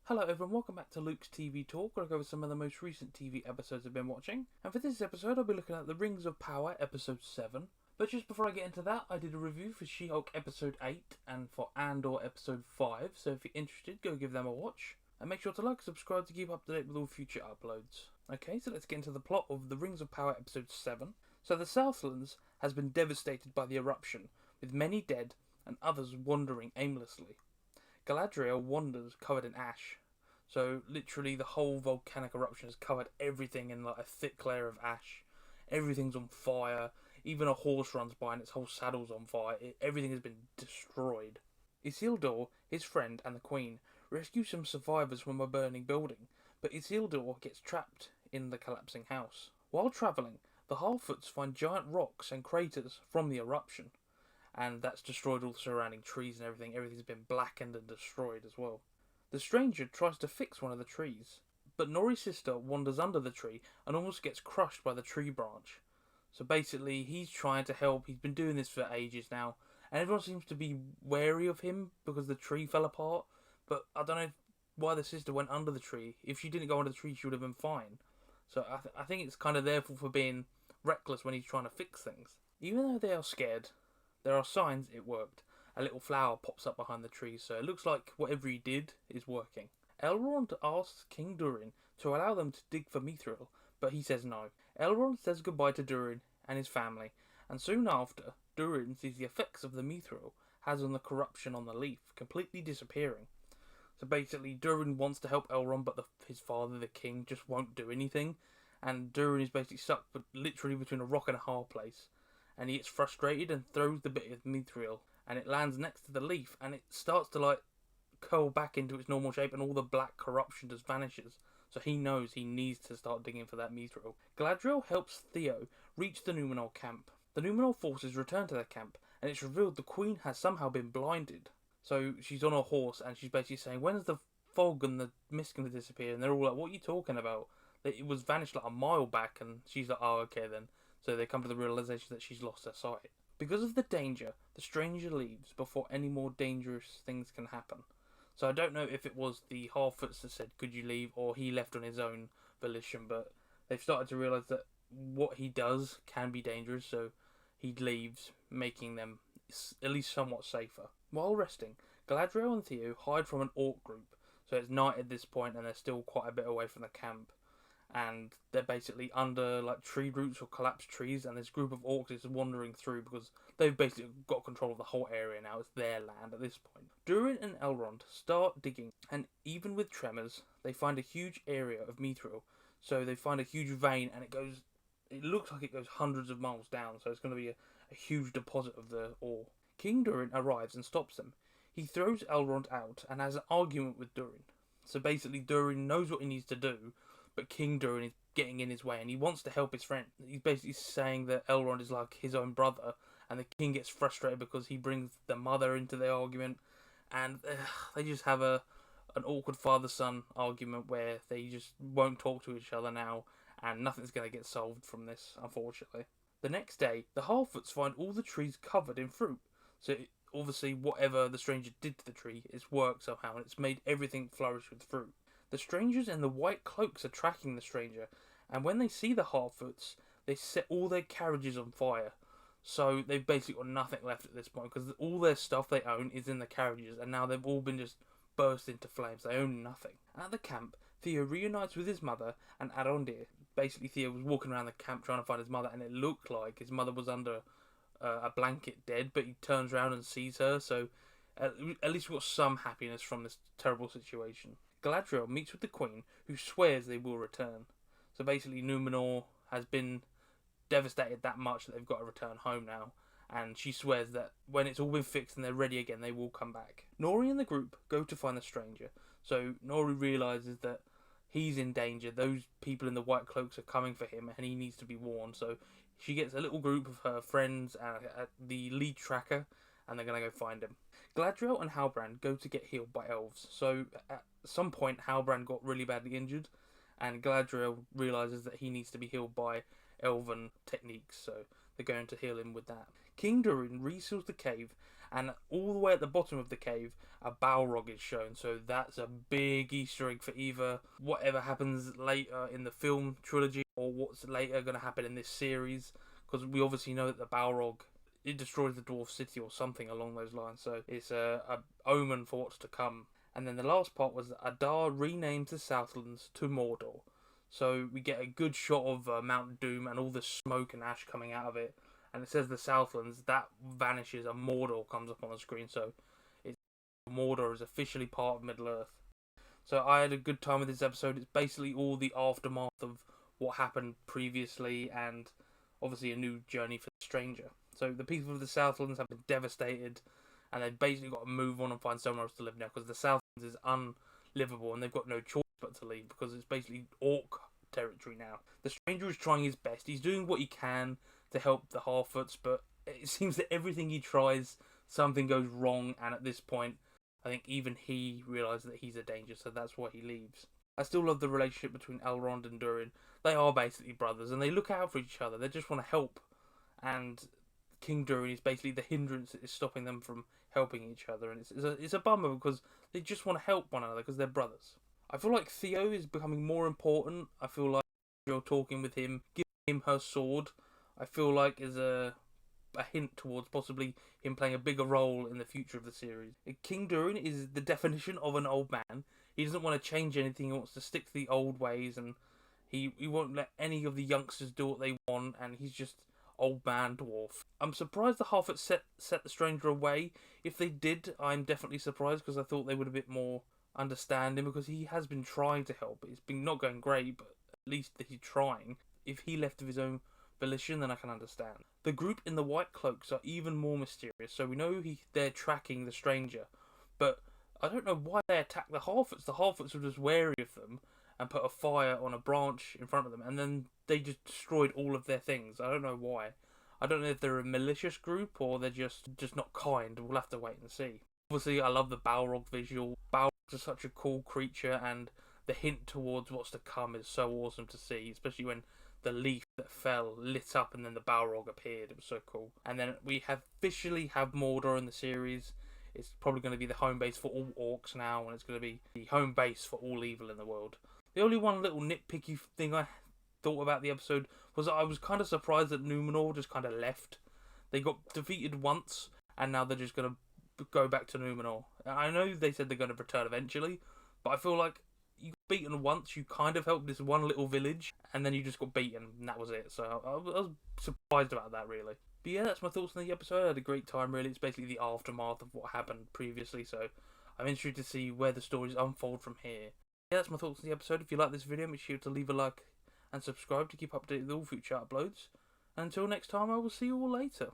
Hello everyone, welcome back to Luke's TV Talk, where I go over some of the most recent TV episodes I've been watching. And for this episode, I'll be looking at The Rings of Power, Episode 7. But just before I get into that, I did a review for She-Hulk Episode 8 and for Andor Episode 5, so if you're interested, go give them a watch. And make sure to like and subscribe to keep up to date with all future uploads. Okay, so let's get into the plot of The Rings of Power Episode 7. So the Southlands has been devastated by the eruption, with many dead and others wandering aimlessly. Galadriel wanders covered in ash. So literally the whole volcanic eruption has covered everything in like a thick layer of ash. Everything's on fire. Even a horse runs by and its whole saddle's on fire. Everything has been destroyed. Isildur, his friend, and the Queen rescue some survivors from a burning building, but Isildur gets trapped in the collapsing house. While travelling, the Harfoots find giant rocks and craters from the eruption, and that's destroyed all the surrounding trees and everything. Everything's been blackened and destroyed as well. The stranger tries to fix one of the trees, but Nori's sister wanders under the tree and almost gets crushed by the tree branch. So basically, he's trying to help. He's been doing this for ages now, and everyone seems to be wary of him because the tree fell apart. But I don't know why the sister went under the tree. If she didn't go under the tree, she would have been fine. So I think it's kind of their fault for being reckless when he's trying to fix things. Even though they are scared, there are signs it worked. A little flower pops up behind the trees, so it looks like whatever he did is working. Elrond asks King Durin to allow them to dig for mithril, but he says no. Elrond says goodbye to Durin and his family, and soon after, Durin sees the effects of the mithril has on the corruption on the leaf, completely disappearing. So basically, Durin wants to help Elrond, but his father, the king, just won't do anything, and Durin is basically stuck literally between a rock and a hard place, and he gets frustrated and throws the bit of mithril, and it lands next to the leaf, and it starts to like curl back into its normal shape, and all the black corruption just vanishes. So he knows he needs to start digging for that mithril. Galadriel helps Theo reach the Numenor camp. The Numenor forces return to their camp, and it's revealed the Queen has somehow been blinded. So she's on a horse, and she's basically saying, "When is the fog and the mist going to disappear?" And they're all like, "What are you talking about? It was vanished like a mile back." And she's like, "Oh, okay then." So they come to the realization that she's lost her sight. Because of the danger, the stranger leaves before any more dangerous things can happen. So I don't know if it was the Harfoots that said, "Could you leave?" or he left on his own volition, but they've started to realise that what he does can be dangerous, so he leaves, making them at least somewhat safer. While resting, Galadriel and Theo hide from an orc group, so it's night at this point and they're still quite a bit away from the camp. And they're basically under like tree roots or collapsed trees, and this group of orcs is wandering through because they've basically got control of the whole area now. It's their land at this point. Durin and Elrond start digging, and even with tremors, they find a huge area of mithril. So they find a huge vein, and it looks like it goes hundreds of miles down, so it's going to be a huge deposit of the ore. King Durin arrives and stops them. He throws Elrond out and has an argument with Durin. So basically Durin knows what he needs to do, but King Durin is getting in his way, and he wants to help his friend. He's basically saying that Elrond is like his own brother, and the king gets frustrated because he brings the mother into the argument, and they just have an awkward father-son argument where they just won't talk to each other now, and nothing's going to get solved from this, unfortunately. The next day, the Harfoots find all the trees covered in fruit, so obviously whatever the stranger did to the tree, it's worked somehow, and it's made everything flourish with fruit. The strangers in the white cloaks are tracking the stranger, and when they see the Harfoots, they set all their carriages on fire. So they've basically got nothing left at this point, because all their stuff they own is in the carriages, and now they've all been just burst into flames. They own nothing. At the camp, Theo reunites with his mother and Arondir. Basically, Theo was walking around the camp trying to find his mother, and it looked like his mother was under a blanket dead, but he turns around and sees her, so at least we've got some happiness from this terrible situation. Galadriel meets with the Queen, who swears they will return. So basically Numenor has been devastated that much that they've got to return home now, and she swears that when it's all been fixed and they're ready again, they will come back. Nori and the group go to find the stranger, so Nori realises that he's in danger. Those people in the white cloaks are coming for him, and he needs to be warned, so she gets a little group of her friends and the lead tracker, and they're going to go find him. Galadriel and Halbrand go to get healed by elves, so at some point Halbrand got really badly injured, and Galadriel realises that he needs to be healed by elven techniques, so they're going to heal him with that. King Durin reseals the cave And all the way at the bottom of the cave, a Balrog is shown. So that's a big Easter egg for either whatever happens later in the film trilogy or what's later going to happen in this series. Because we obviously know that the Balrog, it destroys the dwarf city or something along those lines. So it's a omen for what's to come. And then the last part was that Adar renames the Southlands to Mordor. So we get a good shot of Mount Doom and all the smoke and ash coming out of it. And it says the Southlands, that vanishes and Mordor comes up on the screen. So it's, Mordor is officially part of Middle-earth. So I had a good time with this episode. It's basically all the aftermath of what happened previously and obviously a new journey for the stranger. So the people of the Southlands have been devastated and they've basically got to move on and find somewhere else to live now because the Southlands is unlivable and they've got no choice but to leave because it's basically orc territory now. The stranger is trying his best. He's doing what he can to help the Harfoots, but it seems that everything he tries, something goes wrong, and at this point, I think even he realises that he's a danger, so that's why he leaves. I still love the relationship between Elrond and Durin. They are basically brothers, and they look out for each other. They just want to help, and King Durin is basically the hindrance that is stopping them from helping each other, and it's a bummer because they just want to help one another because they're brothers. I feel like Theo is becoming more important. I feel like you're talking with him, giving him her sword, I feel like is a hint towards possibly him playing a bigger role in the future of the series. King Durin is the definition of an old man. He doesn't want to change anything. He wants to stick to the old ways, and he won't let any of the youngsters do what they want, and he's just old man dwarf. I'm surprised the Harfoots set the stranger away. If they did, I'm definitely surprised because I thought they would have been more understanding because he has been trying to help. It's been not going great, but at least he's trying. If he left of his own volition, then I can understand. The group in the white cloaks are even more mysterious, so we know they're tracking the stranger, but I don't know why they attacked the Harfoots. The Harfoots were just wary of them and put a fire on a branch in front of them, and then they just destroyed all of their things. I don't know why. I don't know if they're a malicious group or they're just not kind. We'll have to wait and see. Obviously, I love the Balrog visual. Balrogs are such a cool creature, and the hint towards what's to come is so awesome to see, especially when the leaf that fell lit up and then the Balrog appeared. It was so cool. And then we officially have Mordor in the series. It's probably going to be the home base for all orcs now, and it's going to be the home base for all evil in the world. The only one little nitpicky thing I thought about the episode was that I was kind of surprised that Numenor just kind of left. They got defeated once, and now they're just going to go back to Numenor. I know they said they're going to return eventually, but I feel like you got beaten once, you kind of helped this one little village, and then you just got beaten, and that was it. So I was surprised about that, really. But yeah, that's my thoughts on the episode. I had a great time, really. It's basically the aftermath of what happened previously, so I'm interested to see where the stories unfold from here. Yeah, that's my thoughts on the episode. If you like this video, make sure to leave a like and subscribe to keep updated with all future uploads. And until next time, I will see you all later.